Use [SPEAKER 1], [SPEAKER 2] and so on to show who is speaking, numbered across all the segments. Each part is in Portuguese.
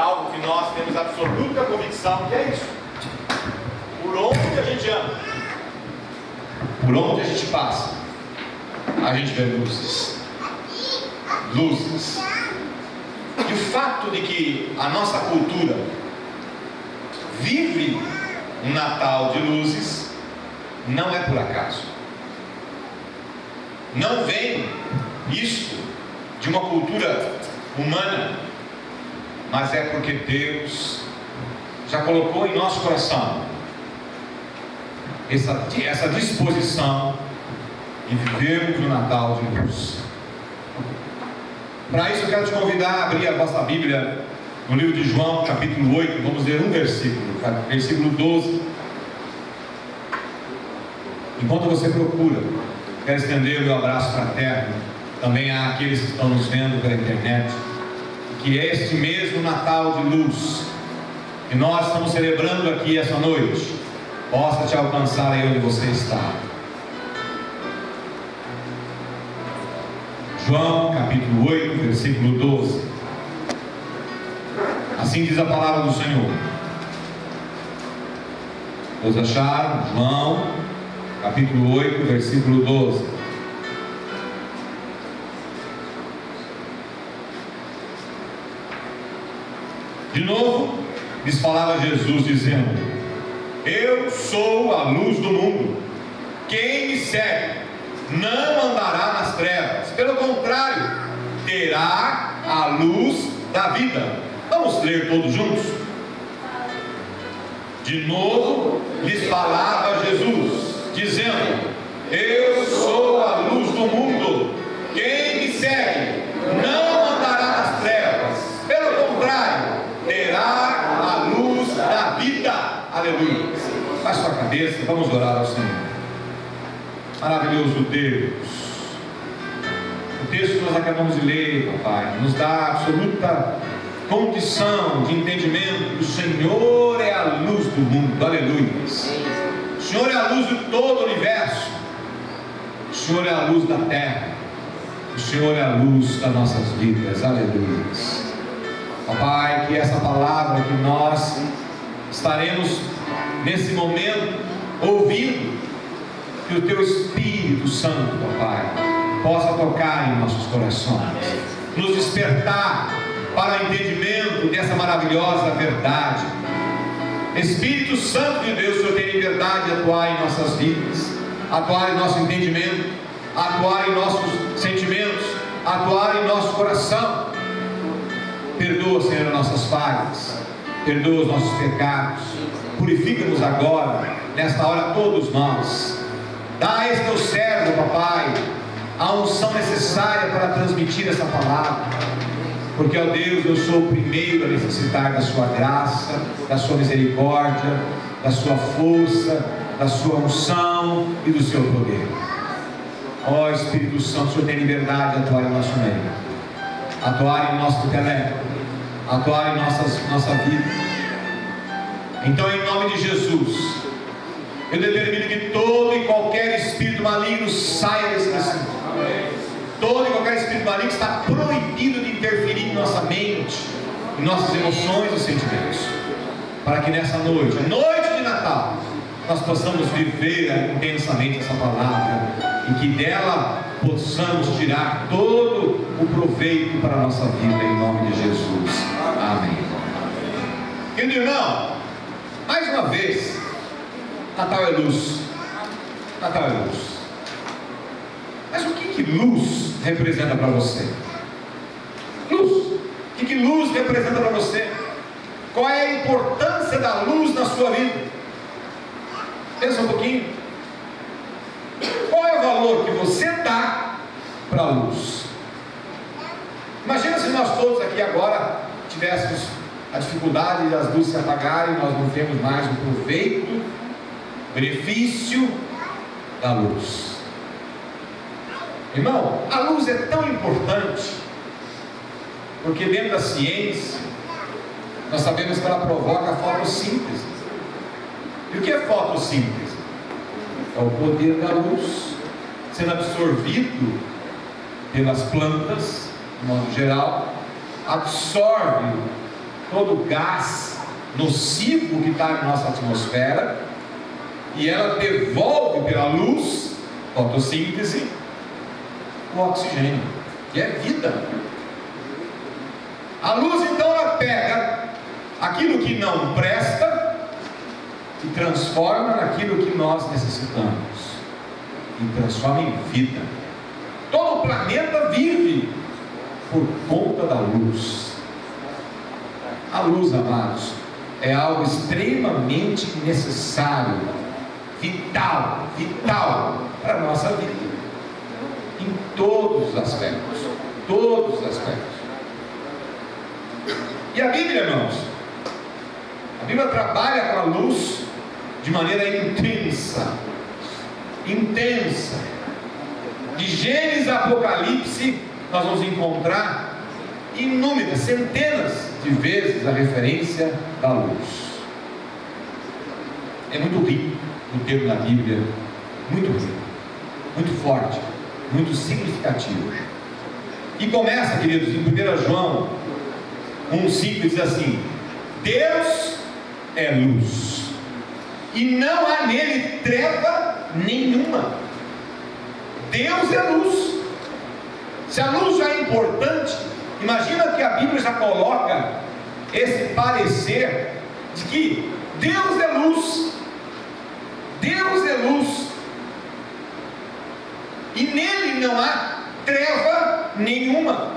[SPEAKER 1] algo que nós temos absoluta convicção que é isso. Por onde a gente anda, por onde a gente passa, a gente vê luzes. Luzes. E o fato de que a nossa cultura vive um Natal de luzes não é por acaso. Não vem isso de uma cultura humana, mas é porque Deus já colocou em nosso coração essa disposição de vivermos o Natal de luz. Para isso eu quero te convidar a abrir a vossa Bíblia no livro de João, capítulo 8, vamos ler um versículo 12. Enquanto você procura, quero estender o meu abraço fraterno também àqueles que estão nos vendo pela internet, que é este mesmo Natal de luz que nós estamos celebrando aqui essa noite, possa te alcançar aí onde você está. João capítulo 8, versículo 12. Assim diz a palavra do Senhor. Todos acharam? João capítulo 8, versículo 12. De novo lhes falava Jesus, dizendo: eu sou a luz do mundo. Quem me segue não andará nas trevas, pelo contrário, terá a luz da vida. Vamos ler todos juntos? De novo lhes falava Jesus, dizendo: eu sou a luz do mundo. Quem me segue não andará nas trevas, pelo contrário, terá a luz da vida. Aleluia. Baixe sua cabeça, vamos orar ao Senhor. Maravilhoso Deus, o texto que nós acabamos de ler, papai, nos dá absoluta condição de entendimento que o Senhor é a luz do mundo. Aleluia. O Senhor é a luz de todo o universo. O Senhor é a luz da terra. O Senhor é a luz das nossas vidas. Aleluia. Papai, que essa palavra que nós estaremos nesse momento ouvindo, que o Teu Espírito Santo, papai, possa tocar em nossos corações, nos despertar para o entendimento dessa maravilhosa verdade. Espírito Santo de Deus, o Senhor tem liberdade de atuar em nossas vidas, atuar em nosso entendimento, atuar em nossos sentimentos, atuar em nosso coração. Perdoa, Senhor, as nossas falhas, perdoa os nossos pecados, purifica-nos agora, nesta hora, todos nós. Dá a esse teu servo, papai, a unção necessária para transmitir essa palavra, porque, ó Deus, eu sou o primeiro a necessitar da sua graça, da sua misericórdia, da sua força, da sua unção e do seu poder. Ó Espírito Santo, o Senhor tem liberdade de atuar em nosso meio, atuar em nosso intelecto, atuar em nossa vida. Então, em nome de Jesus, eu determino que todo e qualquer espírito maligno saia desse recinto. Todo e qualquer espírito maligno está proibido de interferir em nossa mente, em nossas emoções e sentimentos, para que nessa noite, noite de Natal, nós possamos viver intensamente essa palavra e que dela possamos tirar todo o proveito para a nossa vida, em nome de Jesus. Amém. Querido irmão, mais uma vez, Natal é luz. Natal é luz. Mas o que luz representa para você? Luz. O que luz representa para você? Qual é a importância da luz na sua vida? Pensa um pouquinho. Qual é o valor que você dá para a luz? Imagina se nós todos aqui agora tivéssemos a dificuldade de as luzes se apagarem, nós não temos mais o proveito, o benefício da luz. Irmão, a luz é tão importante, porque dentro da ciência, nós sabemos que ela provoca a fotossíntese. E o que é fotossíntese? É o poder da luz sendo absorvido pelas plantas, de modo geral, absorve todo gás nocivo que está na nossa atmosfera, e ela devolve pela luz, fotossíntese, o oxigênio, que é vida. A luz então ela pega aquilo que não presta e transforma naquilo que nós necessitamos, e transforma em vida. Todo o planeta vive por conta da luz. A luz, amados, é algo extremamente necessário, vital para a nossa vida, em todos os aspectos, E a Bíblia, irmãos, a Bíblia trabalha com a luz de maneira intensa. De Gênesis a Apocalipse, nós vamos encontrar inúmeras, centenas de vezes a referência da luz. É muito rico o termo da Bíblia, muito rico, muito forte, muito significativo. E começa, queridos, em 1 João 1,5 diz assim: Deus é luz, e não há nele treva nenhuma. Deus é luz. Se a luz já é importante, imagina que a Bíblia já coloca esse parecer de que Deus é luz. Deus é luz, e nele não há treva nenhuma.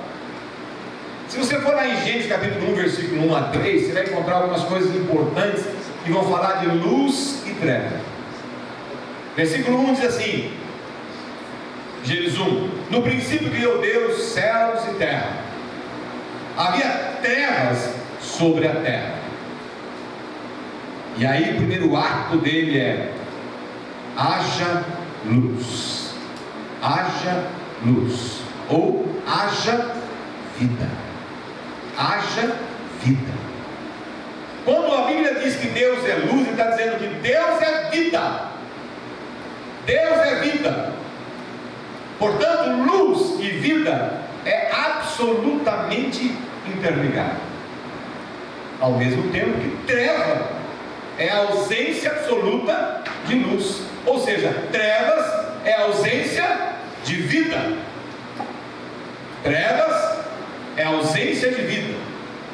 [SPEAKER 1] Se você for lá em Gênesis capítulo 1, versículo 1 a 3, você vai encontrar algumas coisas importantes que vão falar de luz e treva. Versículo 1 diz assim, Gênesis 1: No princípio criou Deus céus e terra. Havia trevas sobre a terra. E aí o primeiro ato dele é: haja luz. Haja luz. Ou haja vida. Haja vida. Quando a Bíblia diz que Deus é luz, ele está dizendo que Deus é vida. Deus é vida. Portanto, luz e vida é absolutamente interligado. Ao mesmo tempo que treva é a ausência absoluta de luz. Ou seja, trevas é a ausência de vida. Trevas é a ausência de vida.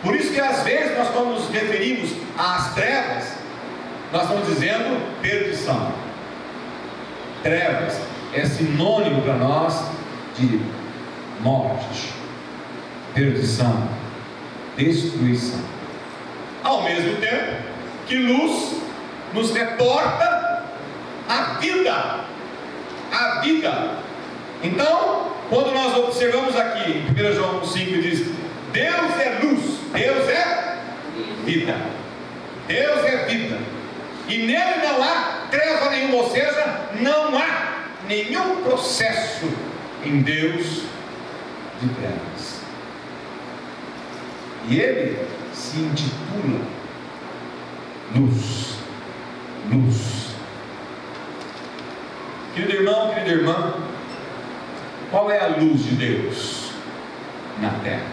[SPEAKER 1] Por isso que às vezes nós, quando nos referimos às trevas, nós estamos dizendo perdição. Trevas é sinônimo para nós de morte, perdição, destruição. Ao mesmo tempo que luz nos reporta a vida. A vida. Então, quando nós observamos aqui em 1 João 5 diz: Deus é luz, Deus é vida. Deus é vida. E nele não há treva nenhuma, ou seja, não há nenhum processo em Deus de trevas. E ele se intitula luz. Luz. Querido irmão, querida irmã, qual é a luz de Deus na terra?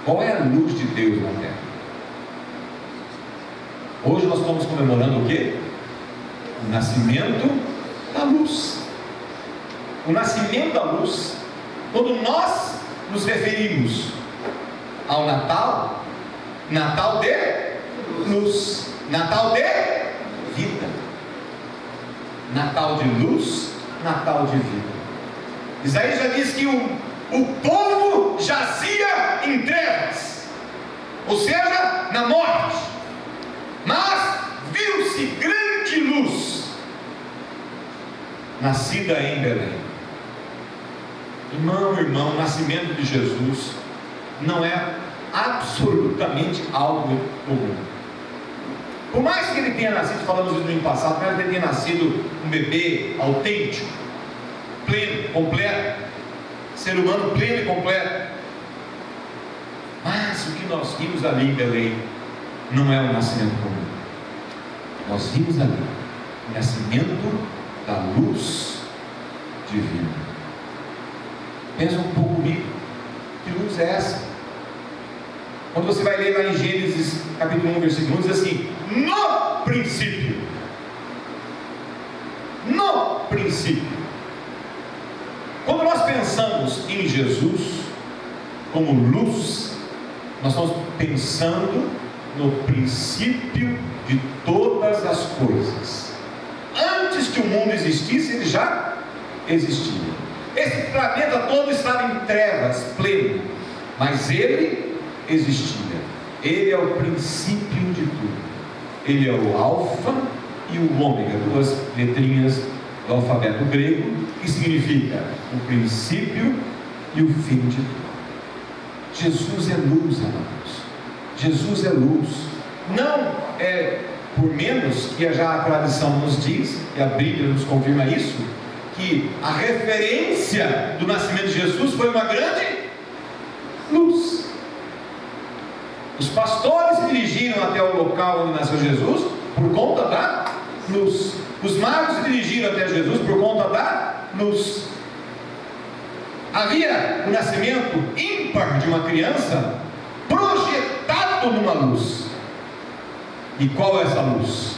[SPEAKER 1] Qual é a luz de Deus na terra? Hoje nós estamos comemorando o quê? O nascimento da luz. O nascimento da luz. Quando nós nos referimos ao Natal, Natal de luz, Natal de vida, Natal de luz, Natal de vida. Isaías já diz que o povo jazia em trevas, ou seja, na morte, mas viu-se grande luz nascida em Belém. Irmão, o nascimento de Jesus não é absolutamente algo comum. Por mais que ele tenha nascido, falamos isso no ano passado, mas ele tenha nascido um bebê autêntico, pleno, completo, ser humano pleno e completo, mas o que nós vimos ali em Belém não é um nascimento comum. Nós vimos ali o nascimento da luz divina. Pensa um pouco comigo, que luz é essa? Quando você vai ler lá em Gênesis capítulo 1, versículo 1, diz assim: no princípio. No princípio. Quando nós pensamos em Jesus como luz, nós estamos pensando no princípio de todas as coisas. Antes que o mundo existisse, ele já existia. Esse planeta todo estava em trevas, pleno, mas ele existia. Ele é o princípio de tudo. Ele é o alfa e o ômega, duas letrinhas do alfabeto grego, que significa o princípio e o fim de tudo. Jesus é luz, amados. Jesus é luz. Não é por menos que já a tradição nos diz, e a Bíblia nos confirma isso, que a referência do nascimento de Jesus foi uma grande luz. Os pastores se dirigiram até o local onde nasceu Jesus por conta da luz. Os magos se dirigiram até Jesus por conta da luz. Havia o nascimento ímpar de uma criança projetado numa luz. E qual é essa luz?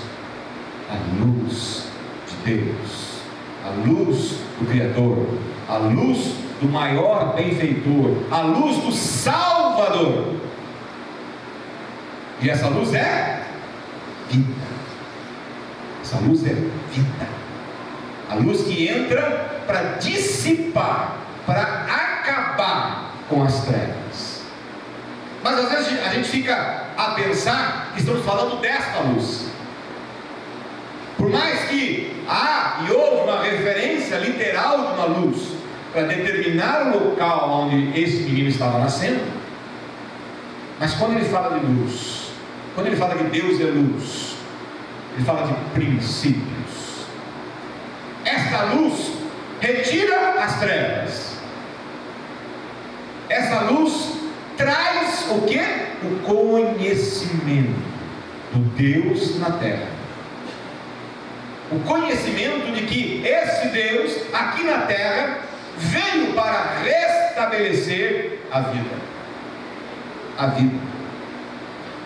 [SPEAKER 1] A luz de Deus, a luz do Criador, a luz do maior benfeitor, a luz do Salvador. E essa luz é vida. Essa luz é vida. A luz que entra para dissipar, para acabar com as trevas. Mas às vezes a gente fica a pensar que estamos falando desta luz. Por mais que há e houve uma referência literal de uma luz para determinar o local onde esse menino estava nascendo, mas quando ele fala de luz, quando ele fala que Deus é luz, ele fala de princípios. Esta luz retira as trevas. Essa luz traz o que? O conhecimento do Deus na terra. O conhecimento de que esse Deus aqui na terra veio para restabelecer a vida. A vida.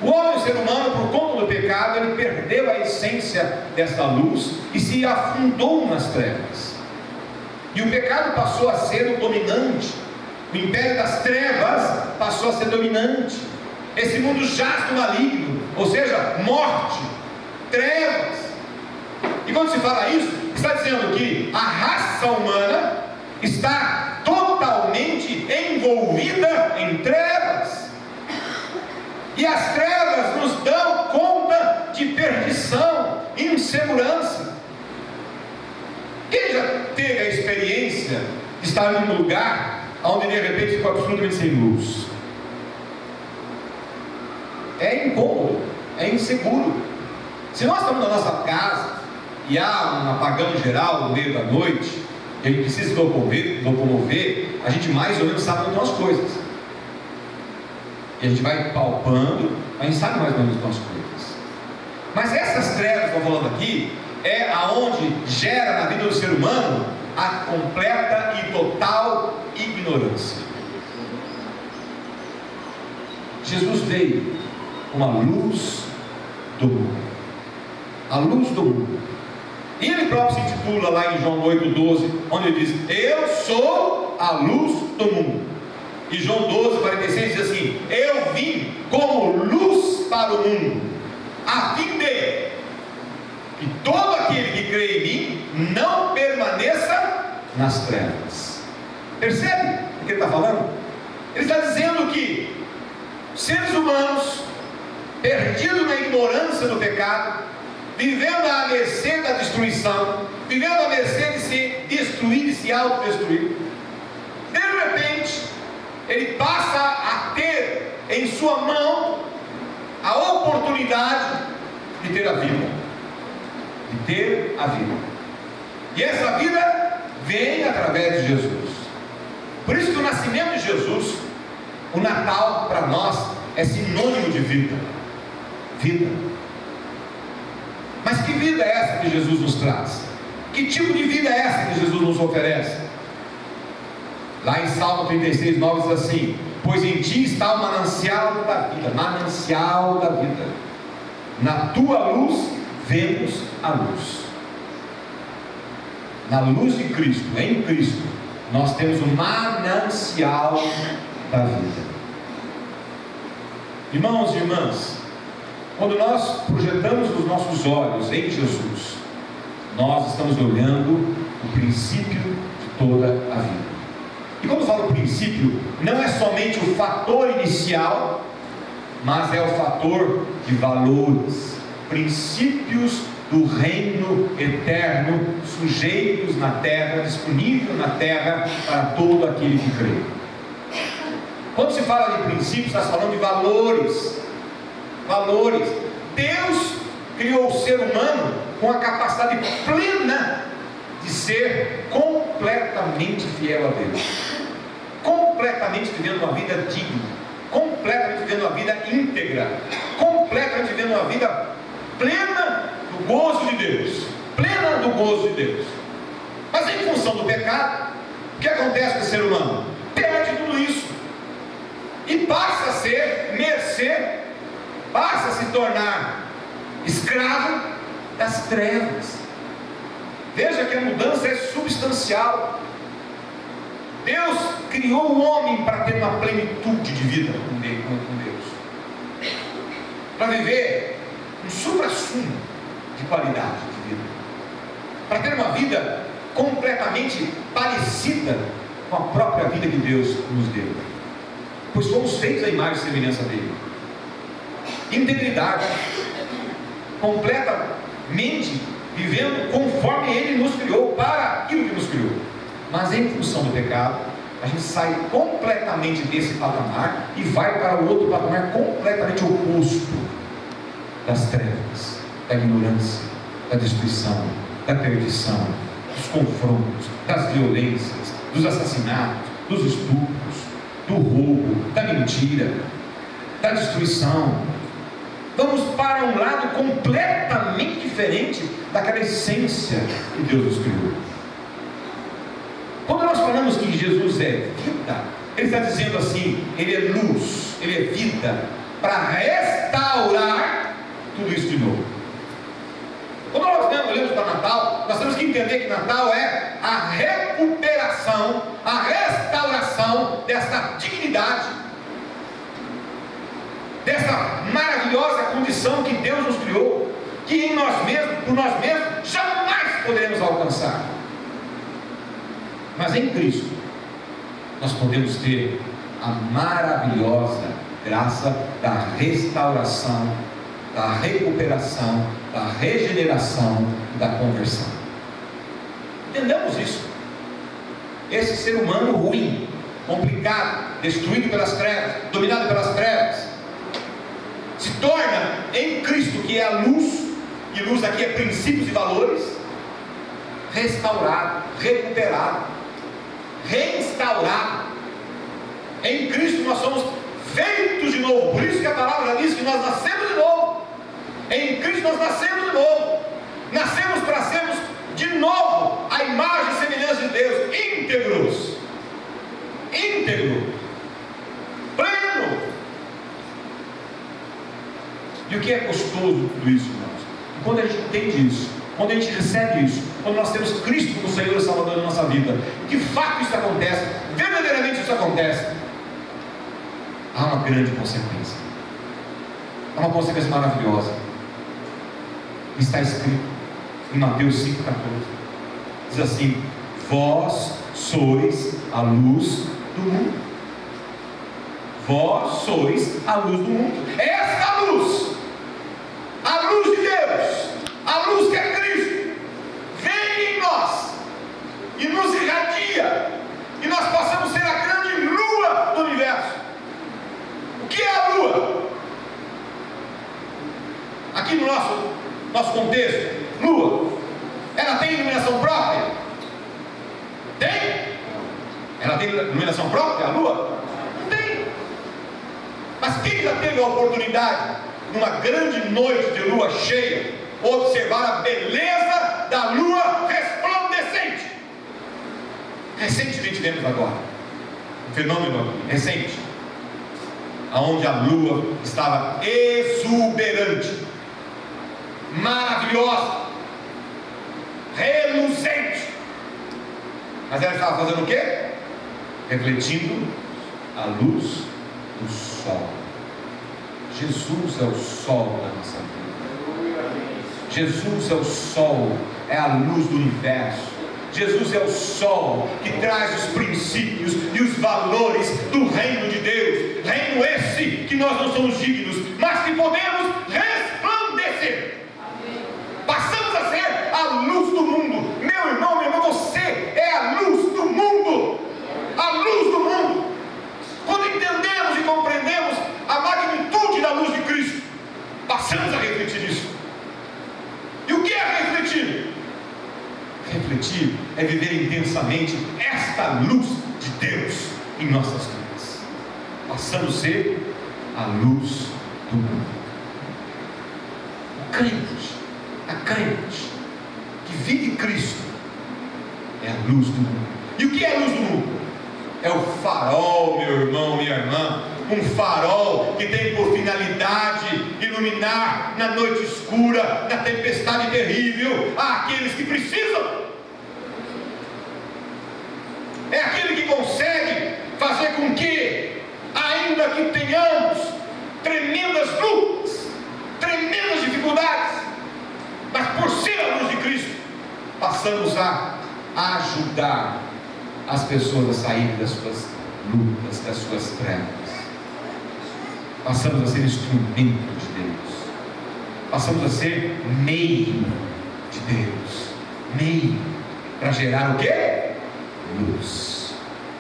[SPEAKER 1] O homem, o ser humano, por conta do pecado, ele perdeu a essência desta luz e se afundou nas trevas. E o pecado passou a ser o dominante. O império das trevas passou a ser dominante. Esse mundo jaz do maligno, ou seja, morte, trevas. E quando se fala isso, está dizendo que a raça humana está totalmente envolvida em trevas. E as trevas nos dão conta de perdição, insegurança. Quem já teve a experiência de estar em um lugar onde de repente ficou absolutamente sem luz? É incômodo, é inseguro. Se nós estamos na nossa casa e há um apagão geral no meio da noite, e a gente precisa se locomover, a gente mais ou menos sabe onde estão as coisas. E a gente vai palpando, a gente sabe mais ou menos onde estão as coisas. Mas essas trevas que eu estou falando aqui, é aonde gera na vida do ser humano a completa e total ignorância. Jesus veio como a luz do mundo. A luz do mundo. E ele próprio se intitula lá em João 8,12, onde ele diz: eu sou a luz do mundo. E João 12,46 diz assim: eu vim como luz para o mundo, a fim de que todo aquele que crê em mim não permaneça nas trevas. Percebe o que ele está falando? Ele está dizendo que seres humanos, perdidos na ignorância do pecado, vivendo à mercê da destruição, vivendo à mercê de se destruir e se autodestruir, de repente ele passa a ter em sua mão a oportunidade de ter a vida. De ter a vida. E essa vida vem através de Jesus. Por isso que o nascimento de Jesus, o Natal para nós é sinônimo de vida. Vida. Mas que vida é essa que Jesus nos traz? Que tipo de vida é essa que Jesus nos oferece? Lá em Salmo 36,9 diz assim: pois em ti está o manancial da vida, manancial da vida. Na tua luz vemos a luz. Na luz de Cristo, em Cristo, nós temos o manancial da vida. Irmãos e irmãs, quando nós projetamos os nossos olhos em Jesus, nós estamos olhando o princípio de toda a vida. E quando eu falo princípio, não é somente o fator inicial, mas é o fator de valores, princípios do reino eterno, sujeitos na terra, disponível na terra para todo aquele que crê. Quando se fala de princípios, está falando de valores. Valores. Deus criou o ser humano com a capacidade plena de ser completamente fiel a Deus, completamente vivendo uma vida digna, completamente vivendo uma vida íntegra, completamente vivendo uma vida plena do gozo de Deus, plena do gozo de Deus. Mas em função do pecado, o que acontece com o ser humano? Perde tudo isso e passa a ser mercê, passa a se tornar escravo das trevas. Veja que a mudança é substancial. Deus criou o homem para ter uma plenitude de vida com Deus, para viver um supra-sumo de qualidade de vida, para ter uma vida completamente parecida com a própria vida que Deus nos deu, pois fomos feitos à imagem e semelhança dele. Integridade, completamente vivendo conforme ele nos criou, para aquilo que nos criou. Mas em função do pecado, a gente sai completamente desse patamar e vai para o outro patamar completamente oposto, das trevas, da ignorância, da destruição, da perdição, dos confrontos, das violências, dos assassinatos, dos estupros, do roubo, da mentira, da destruição. Vamos para um lado completamente diferente daquela essência que Deus nos criou. Quando nós falamos que Jesus é vida, Ele está dizendo assim: Ele é luz, Ele é vida, para restaurar tudo isso de novo. Quando nós olhamos para Natal, nós temos que entender que Natal é a recuperação, a restauração dessa dignidade, dessa maravilhosa condição que Deus nos criou, que em nós mesmos, por nós mesmos, jamais poderemos alcançar. Mas em Cristo, nós podemos ter a maravilhosa graça da restauração, da recuperação, da regeneração e da conversão. Entendamos isso. Esse ser humano ruim, complicado, destruído pelas trevas, dominado pelas trevas, se torna em Cristo, que é a luz, e luz aqui é princípios e valores, restaurado, recuperado, reinstaurado. Em Cristo nós somos feitos de novo. Por isso que a palavra diz que nós nascemos de novo. Em Cristo nós nascemos de novo. Nascemos para sermos de novo a imagem e semelhança de Deus, íntegros, íntegro, pleno. E o que é gostoso tudo isso, irmãos? E quando a gente entende isso, quando a gente recebe isso, quando nós temos Cristo como Senhor e Salvador da nossa vida, de fato isso acontece, verdadeiramente isso acontece, há uma grande consequência, há uma consequência maravilhosa. Está escrito em Mateus 5,14, diz assim: vós sois a luz do mundo. Vós sois a luz do mundo. Esta luz, a luz de Deus, a luz que é Cristo, vem em nós e nos irradia, e nós passamos a ser a grande lua do universo. O que é a lua? Aqui no nosso contexto, lua, ela tem iluminação própria? Tem? Ela tem iluminação própria, a lua? Não tem. Mas quem já teve a oportunidade, numa grande noite de lua cheia, observar a beleza da lua resplandecente? Recentemente vemos agora um fenômeno recente. aonde a lua estava exuberante, maravilhosa, reluzente, mas ela estava fazendo o quê? Refletindo a luz do sol. Jesus é o sol da nossa vida. Jesus é o sol, é a luz do universo. Jesus é o sol que traz os princípios e os valores do reino de Deus. Reino esse que nós não somos dignos, mas que podemos resplandecer. Passamos a ser a luz do mundo. Meu irmão, minha irmã, você é a luz do mundo. A luz do mundo. Quando entendemos e compreendemos a magnitude da luz de Cristo, passamos a refletir isso. E o que é refletir? Refletir é viver intensamente esta luz de Deus em nossas vidas. Passamos a ser a luz do mundo. O crente, a crente que vive Cristo é a luz do mundo. E o que é a luz do mundo? É o farol, meu irmão, minha irmã. Um farol que tem por finalidade iluminar na noite escura, na tempestade terrível, aqueles que precisam. É aquele que consegue fazer com que, ainda que tenhamos tremendas lutas, tremendas dificuldades, mas por ser a luz de Cristo, passamos a ajudar as pessoas a sair das suas lutas, das suas trevas. Passamos a ser instrumento de Deus. Passamos a ser meio de Deus. Meio para gerar o quê? Luz.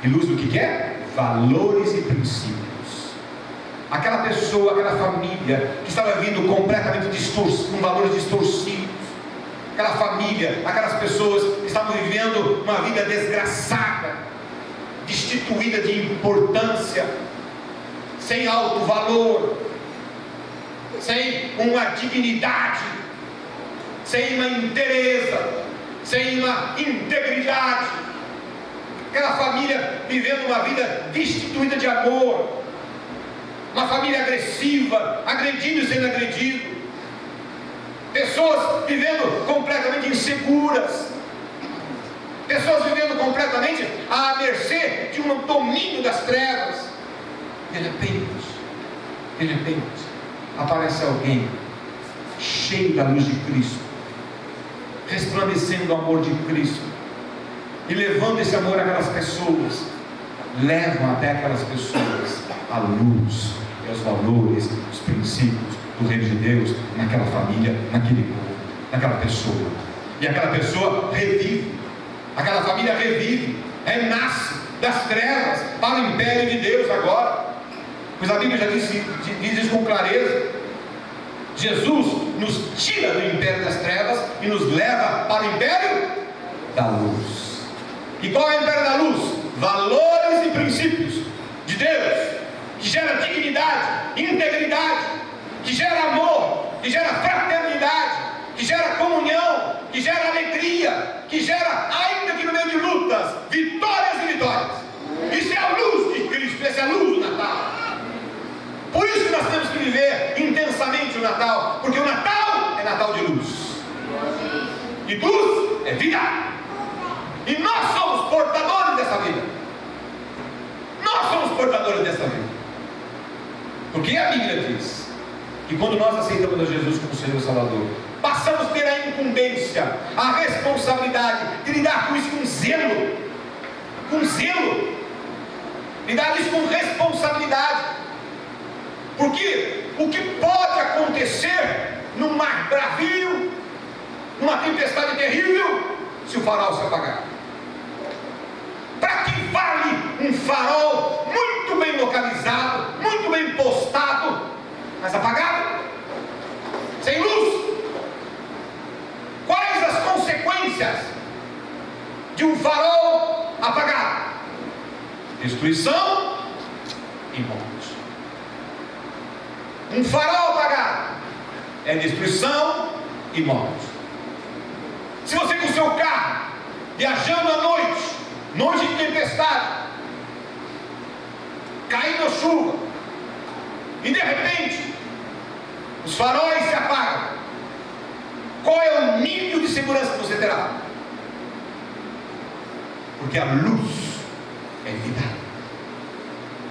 [SPEAKER 1] E luz do que é? Valores e princípios. Aquela pessoa, aquela família que estava vindo completamente distorcida, com valores distorcidos. Aquela família, aquelas pessoas que estavam vivendo uma vida desgraçada, destituída de importância, sem alto valor, sem uma dignidade, sem uma inteireza, sem uma integridade. Aquela família vivendo uma vida destituída de amor, uma família agressiva, agredindo e sendo agredido, pessoas vivendo completamente inseguras, pessoas vivendo completamente à mercê de um domínio das trevas. De repente, aparece alguém cheio da luz de Cristo, resplandecendo o amor de Cristo, e levando esse amor àquelas pessoas, levam até aquelas pessoas a luz, e os valores, os princípios do reino de Deus, naquela família, naquele povo, naquela pessoa. E aquela pessoa revive, aquela família revive, renasce das trevas para o império de Deus agora. Pois a Bíblia já diz isso com clareza. Jesus nos tira do império das trevas e nos leva para o império da luz. E qual é o império da luz? Valores e princípios de Deus, que gera dignidade, integridade, que gera amor, que gera fraternidade, que gera comunhão, que gera alegria, que gera, ainda que no meio de lutas, vitórias e vitórias. Isso é a luz de Cristo, essa é a luz do Natal. Por isso que nós temos que viver intensamente o Natal, porque o Natal é Natal de luz, e luz é vida, e nós somos portadores dessa vida. Nós somos portadores dessa vida, porque a Bíblia diz que quando nós aceitamos a Jesus como Senhor e Salvador, passamos a ter a incumbência, a responsabilidade de lidar com isso com zelo, lidar isso com responsabilidade. Porque o que pode acontecer num mar bravio, numa tempestade terrível, se o farol se apagar? Para que vale um farol muito bem localizado, muito bem postado, mas apagado, sem luz? Quais as consequências de um farol apagado? Destruição e morte. Um farol apagado é destruição e morte. Se você com o seu carro, viajando à noite de tempestade, caindo a chuva, e de repente os faróis se apagam, qual é o nível de segurança que você terá? Porque a luz é vida.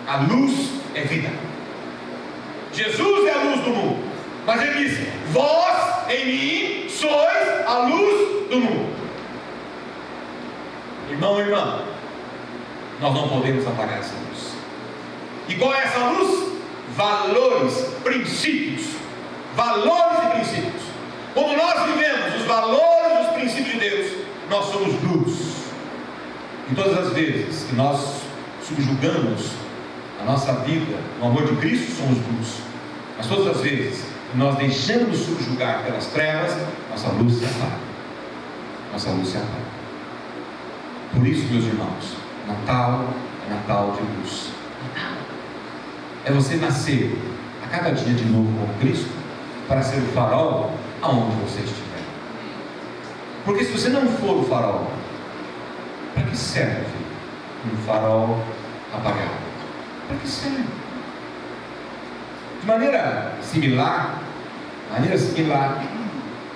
[SPEAKER 1] A luz é vida. Jesus é a luz do mundo, mas ele disse: vós em mim sois a luz do mundo. Irmão, irmã, nós não podemos apagar essa luz. E qual é essa luz? Valores, princípios. Valores e princípios. Quando nós vivemos os valores e os princípios de Deus, nós somos luz. E todas as vezes que nós subjugamos a nossa vida no amor de Cristo, somos luz. Mas todas as vezes que nós deixamos subjugar pelas trevas, nossa luz se apaga. Nossa luz se apaga. Por isso, meus irmãos, Natal é Natal de luz. É você nascer a cada dia de novo com Cristo, para ser o farol aonde você estiver. Porque se você não for o farol, para que serve um farol apagado? Para que serve? De maneira similar,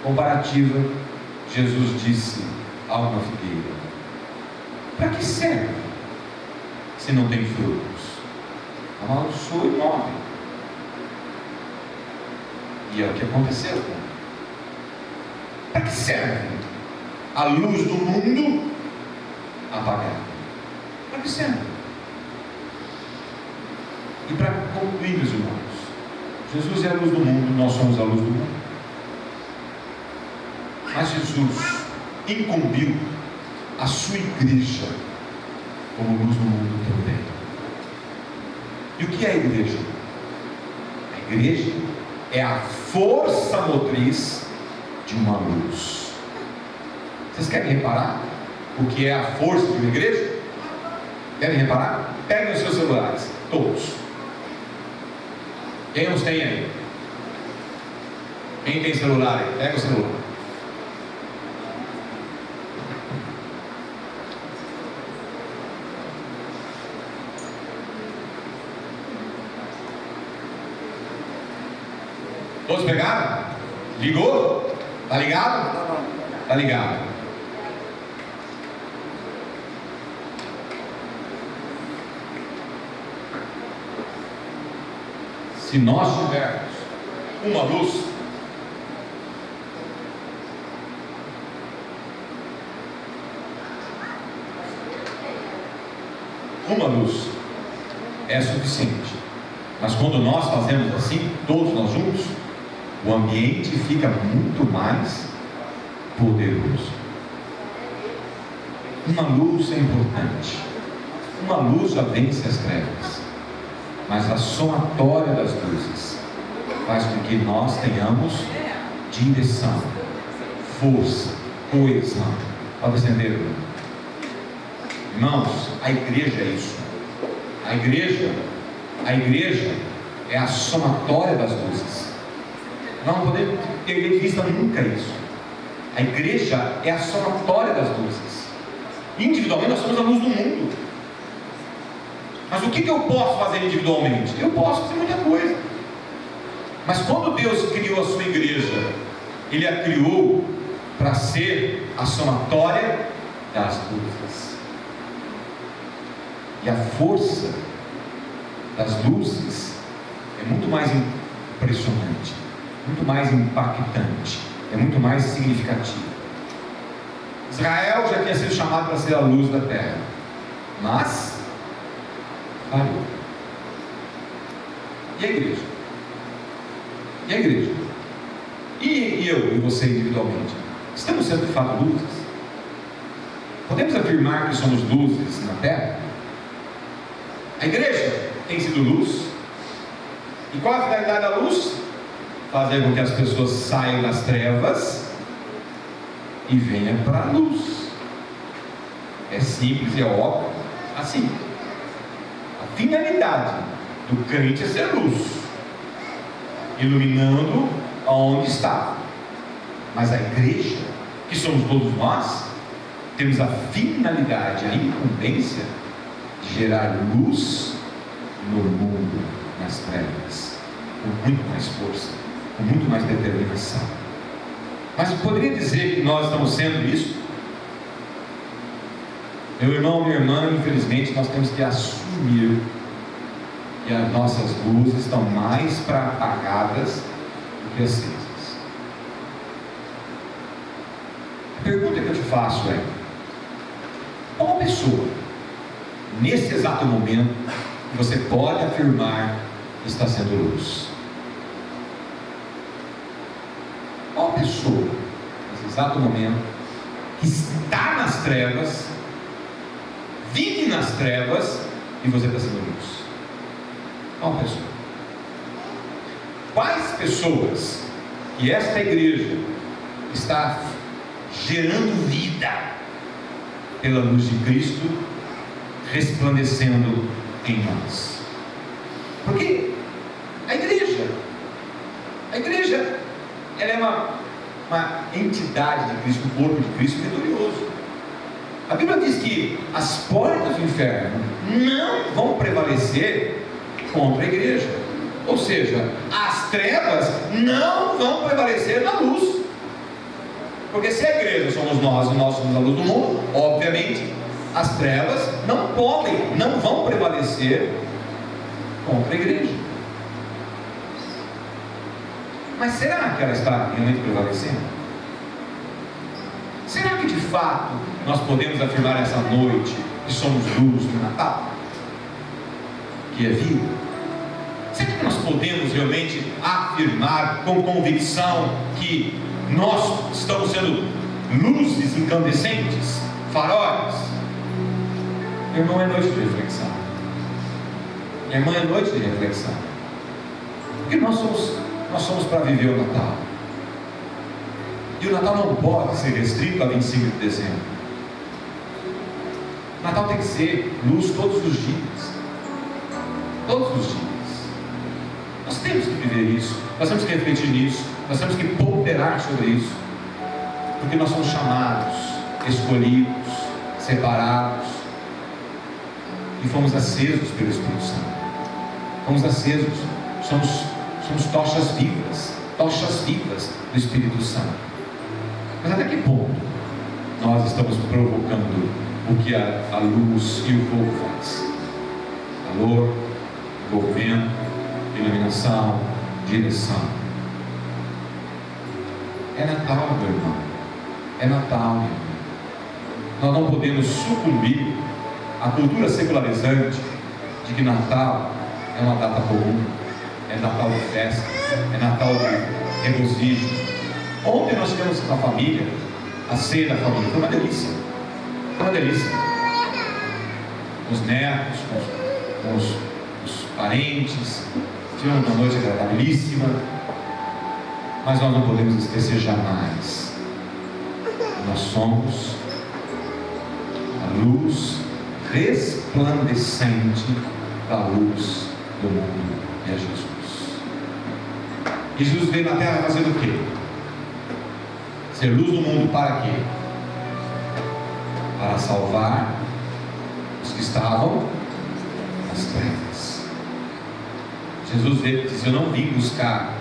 [SPEAKER 1] comparativa, Jesus disse a uma figueira: para que serve se não tem frutos? Amaldiçoa e morre. E é o que aconteceu. Para que serve a luz do mundo apagada? Para que serve? E para concluir, meus irmãos, Jesus é a luz do mundo, nós somos a luz do mundo. Mas Jesus incumbiu a sua igreja como luz do mundo também. E o que é a igreja? A igreja é a força motriz de uma luz. Vocês querem reparar o que é a força de uma igreja? Querem reparar? Peguem os seus celulares, todos. Quem os tem aí? Quem tem celular aí? Pega o celular. Todos pegaram? Ligou? Está ligado? Está ligado. Se nós tivermos uma luz, é suficiente. Mas quando nós fazemos assim, todos nós juntos, o ambiente fica muito mais poderoso. Uma luz é importante. Uma luz já vence as trevas, mas a somatória das luzes faz com que nós tenhamos direção, força, coesão. Pode acender? Irmãos, a igreja é isso. A igreja é a somatória das luzes. Não podemos perder de vista nunca isso. A igreja é a somatória das luzes. Individualmente nós somos a luz do mundo. Mas o que eu posso fazer individualmente? Eu posso fazer muita coisa. Mas quando Deus criou a sua igreja, Ele a criou para ser a somatória das luzes. E a força das luzes é muito mais impressionante, muito mais impactante, é muito mais significativa. Israel já tinha sido chamado para ser a luz da terra, mas falhou. E a igreja? E a igreja? E eu e você individualmente? Estamos sendo de fato luzes? Podemos afirmar que somos luzes na terra? A igreja tem sido luz. E qual a finalidade da luz? Fazer com que as pessoas saiam das trevas e venham para a luz. É simples e é óbvio. Assim, a finalidade do crente é ser luz, iluminando aonde está. Mas a igreja, que somos todos nós, temos a finalidade, a incumbência de gerar luz no mundo, nas trevas.
[SPEAKER 2] com muito mais força, com muito mais determinação. Mas poderia dizer que nós estamos sendo isso? Meu irmão, minha irmã, infelizmente nós temos que assumir que as nossas luzes estão mais para apagadas do que acesas. A pergunta que eu te faço é: qual pessoa, nesse exato momento, você pode afirmar que está sendo luz? Qual pessoa, nesse exato momento, que está nas trevas, vive nas trevas, e você está sendo luz? Qual pessoa? Quais pessoas que esta igreja está gerando vida pela luz de Cristo resplandecendo em nós? Porque a igreja ela é uma entidade de Cristo, um corpo de Cristo vitorioso. A Bíblia diz que as portas do inferno não vão prevalecer contra a igreja, ou seja, as trevas não vão prevalecer na luz, porque se a igreja somos nós e nós somos a luz do mundo, obviamente as trevas não vão prevalecer contra a igreja. Mas será que ela está realmente prevalecendo? Será que de fato nós podemos afirmar essa noite que somos luz do Natal, que é vida? Será que nós podemos realmente afirmar com convicção que nós estamos sendo luzes incandescentes, faróis? Meu irmão, é noite de reflexão. Minha irmã, é noite de reflexão. Porque nós somos para viver o Natal. E o Natal não pode ser restrito a 25 de dezembro. O Natal tem que ser luz todos os dias. Todos os dias. Nós temos que viver isso. Nós temos que refletir nisso. Nós temos que ponderar sobre isso. Porque nós somos chamados, escolhidos, separados. E fomos acesos pelo Espírito Santo. Fomos acesos. Somos tochas vivas do Espírito Santo. Mas até que ponto nós estamos provocando o que a luz e o fogo faz? Calor, envolvimento, iluminação, direção. É Natal, meu irmão. É Natal, meu irmão. Nós não podemos sucumbir à cultura secularizante de que Natal é uma data comum, é Natal de festa, é Natal de regozijo. Ontem nós tivemos na família, a ceia da família, foi uma delícia. Foi uma delícia. Com os netos, com os parentes, tivemos uma noite agradabilíssima. Mas nós não podemos esquecer jamais, nós somos a luz resplandecente da luz do mundo, é Jesus. Jesus veio na terra fazendo o quê? Ser luz do mundo para quê? Para salvar os que estavam nas trevas. Jesus veio e disse: eu não vim buscar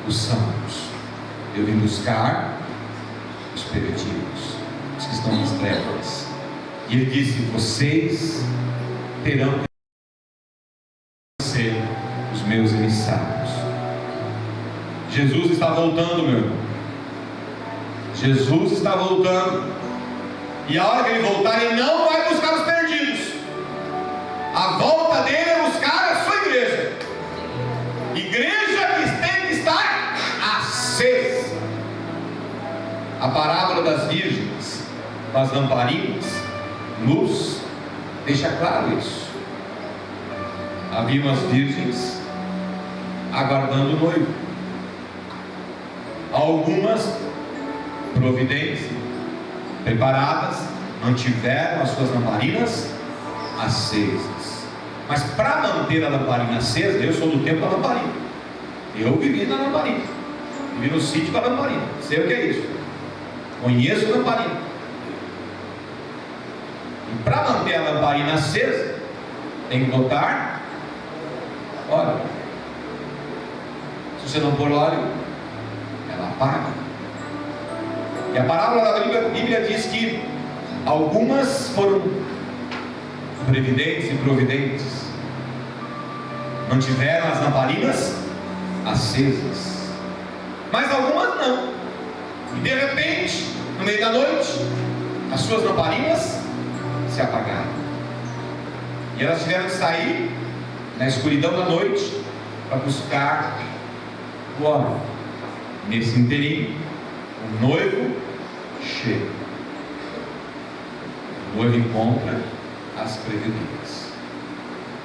[SPEAKER 2] os santos, eu vim buscar os perdidos, os que estão nas trevas. E ele disse: vocês terão que ser os meus emissários. Jesus está voltando, meu irmão. Jesus está voltando. E a hora que ele voltar, ele não vai buscar os perdidos. A volta dele é buscar a sua igreja. Igreja que tem que estar acesa. A parábola das virgens, das lamparinas, luz, deixa claro isso. Havia umas virgens aguardando o noivo. Algumas providentes, preparadas, mantiveram as suas lamparinas acesas. Mas para manter a lamparina acesa, eu sou do tempo da lamparina. Eu vivi na lamparina, vivi no sítio da lamparina, sei o que é isso, conheço a lamparina. E para manter a lamparina acesa, tem que botar óleo. Se você não pôr óleo, ela apaga. E a parábola da Bíblia diz que algumas foram previdentes e providentes, mantiveram as lamparinas acesas, mas algumas não. E de repente, no meio da noite, as suas lamparinas se apagaram. E elas tiveram que sair na escuridão da noite para buscar o óleo. Nesse inteirinho, o noivo chega. O noivo encontra as preventivas.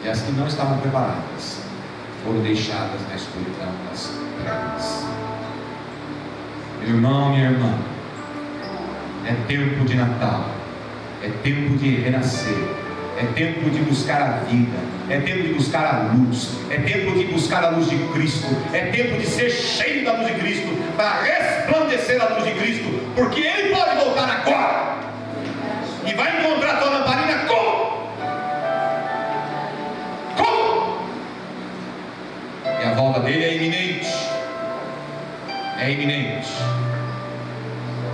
[SPEAKER 2] E as que não estavam preparadas foram deixadas na escuridão das trevas. Meu irmão, minha irmã, é tempo de Natal, é tempo de renascer, é tempo de buscar a vida, é tempo de buscar a luz, é tempo de buscar a luz de Cristo, é tempo de ser cheio da luz de Cristo, para resplandecer a luz de Cristo, porque Ele pode voltar agora, e vai encontrar a tua lamparina como? Como? E a volta dele é iminente, é iminente.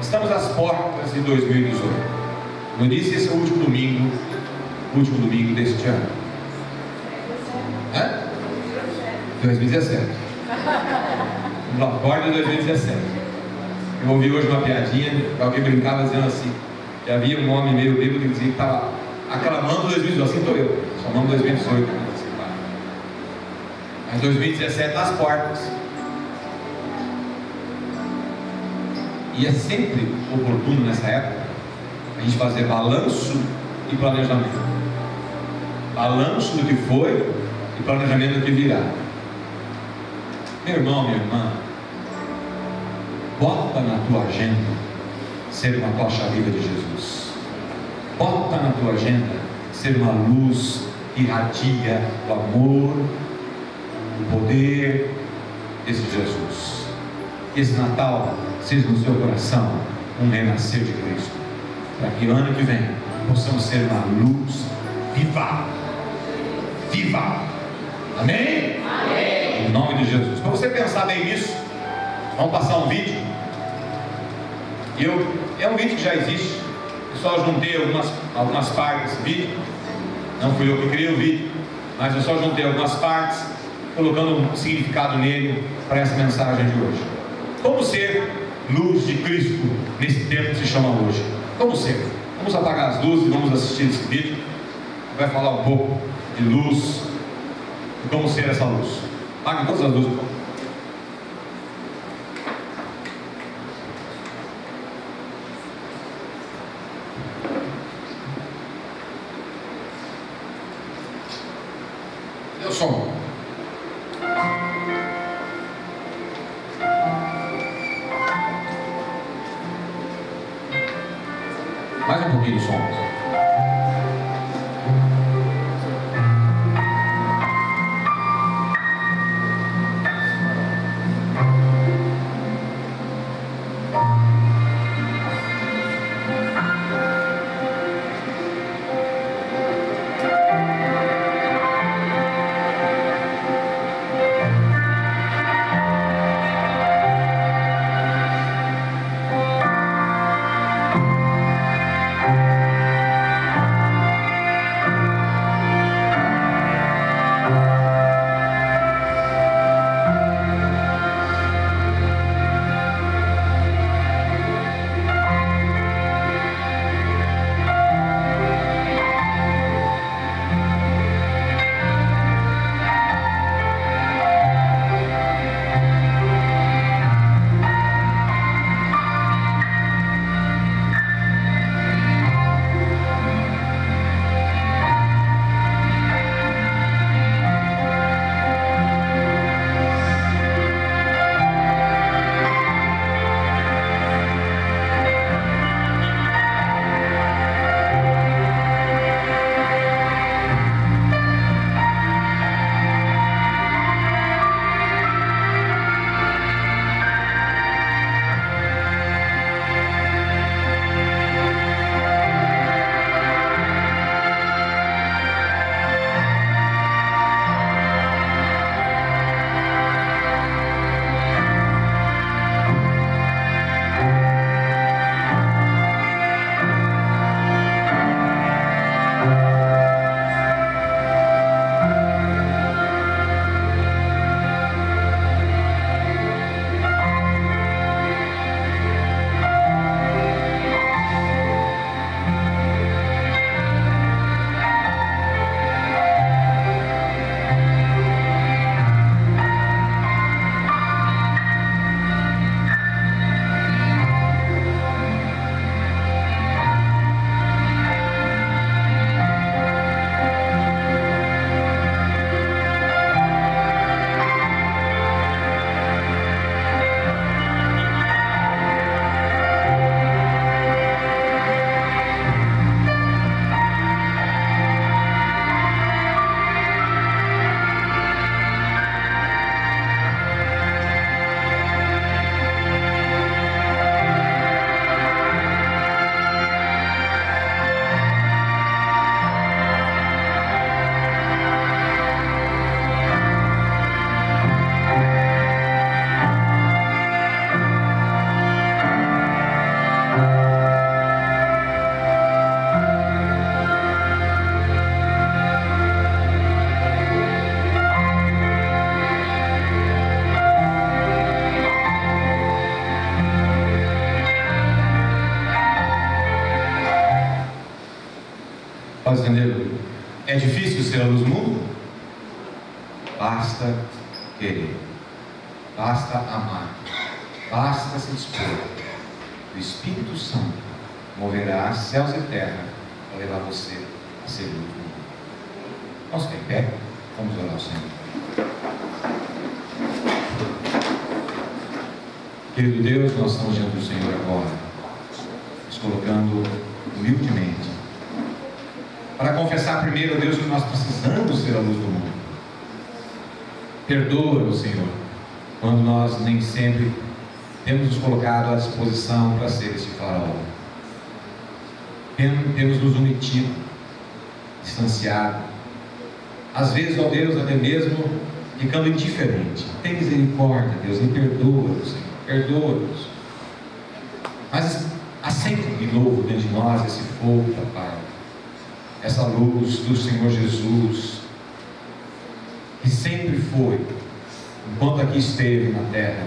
[SPEAKER 2] Estamos às portas de 2018. Como eu disse, esse é o último domingo deste ano. 2017. No acorde de 2017. Eu ouvi hoje uma piadinha, alguém brincava dizendo assim, que havia um homem meio bêbado que dizia que estava aclamando 2018, assim estou eu, chamamos 2018. Mas 2017 nas portas. E é sempre oportuno nessa época a gente fazer balanço e planejamento. Balanço do que foi e planejamento do que virá. Meu irmão, minha irmã, bota na tua agenda ser uma tocha viva de Jesus. Bota na tua agenda ser uma luz que irradia o amor, o poder desse Jesus. Que esse Natal seja no seu coração um renascer de Cristo, para que o ano que vem possamos ser uma luz viva. Amém? Amém. Em nome de Jesus. Para você pensar bem nisso, vamos passar um vídeo. É um vídeo que já existe. Eu só juntei algumas partes desse vídeo. Não fui eu que criei o vídeo, mas eu só juntei algumas partes, colocando um significado nele para essa mensagem de hoje. Como ser luz de Cristo nesse tempo que se chama hoje? Como ser? Vamos apagar as luzes e vamos assistir esse vídeo. Vai falar um pouco de luz e como ser essa luz. Apague todas as luzes, por favor. Deu som. Mais um pouquinho de som. Pode entender? É difícil ser a luz do mundo? Basta querer, basta amar, basta se dispor. O Espírito Santo moverá céus e terra para levar você a ser luz do mundo. Vamos ficar em pé, vamos orar ao Senhor. Querido Deus, nós estamos diante do Senhor agora, nos colocando humildemente, para confessar primeiro a Deus que nós precisamos ser a luz do mundo. Perdoa-nos, Senhor, quando nós nem sempre temos nos colocado à disposição para ser esse farol. Temos nos omitido, distanciado, às vezes, ó Deus, até mesmo ficando indiferente. Tem misericórdia, Deus, e perdoa-nos, Senhor, perdoa-nos. Mas acende de novo dentro de nós esse fogo, Pai, essa luz do Senhor Jesus, que sempre foi, enquanto aqui esteve na terra,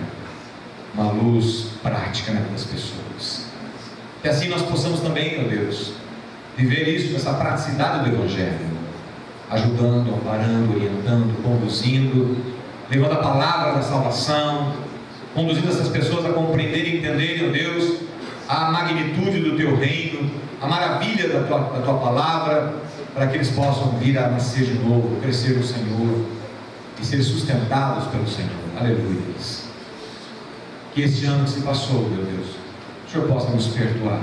[SPEAKER 2] uma luz prática na vida das pessoas. Que assim nós possamos também, ó Deus, viver isso, essa praticidade do Evangelho, ajudando, amparando, orientando, conduzindo, levando a palavra da salvação, conduzindo essas pessoas a compreenderem e entenderem, ó Deus, a magnitude do Teu reino, a maravilha da tua palavra, para que eles possam vir a nascer de novo, crescer no Senhor e ser sustentados pelo Senhor. Aleluia. Que este ano que se passou, meu Deus, o Senhor possa nos perdoar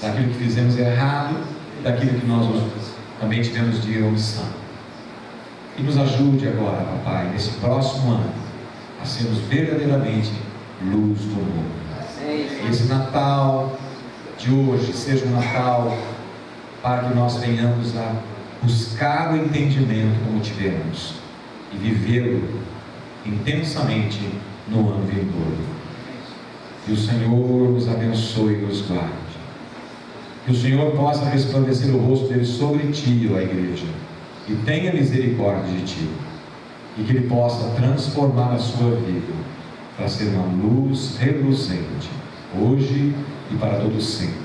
[SPEAKER 2] daquilo que fizemos errado, daquilo que nós também tivemos de omissão. E nos ajude agora, papai, nesse próximo ano, a sermos verdadeiramente luz do mundo. E esse Natal de hoje seja um Natal para que nós venhamos a buscar o entendimento como tivemos e vivê-lo intensamente no ano vindouro. Que o Senhor nos abençoe e nos guarde. Que o Senhor possa resplandecer o rosto dele sobre ti, ó igreja, e tenha misericórdia de ti, e que ele possa transformar a sua vida para ser uma luz reluzente, hoje e para todo sempre.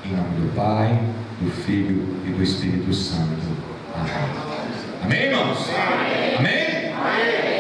[SPEAKER 2] Em nome do Pai, do Filho e do Espírito Santo. Amém. Amém, irmãos? Amém? Amém?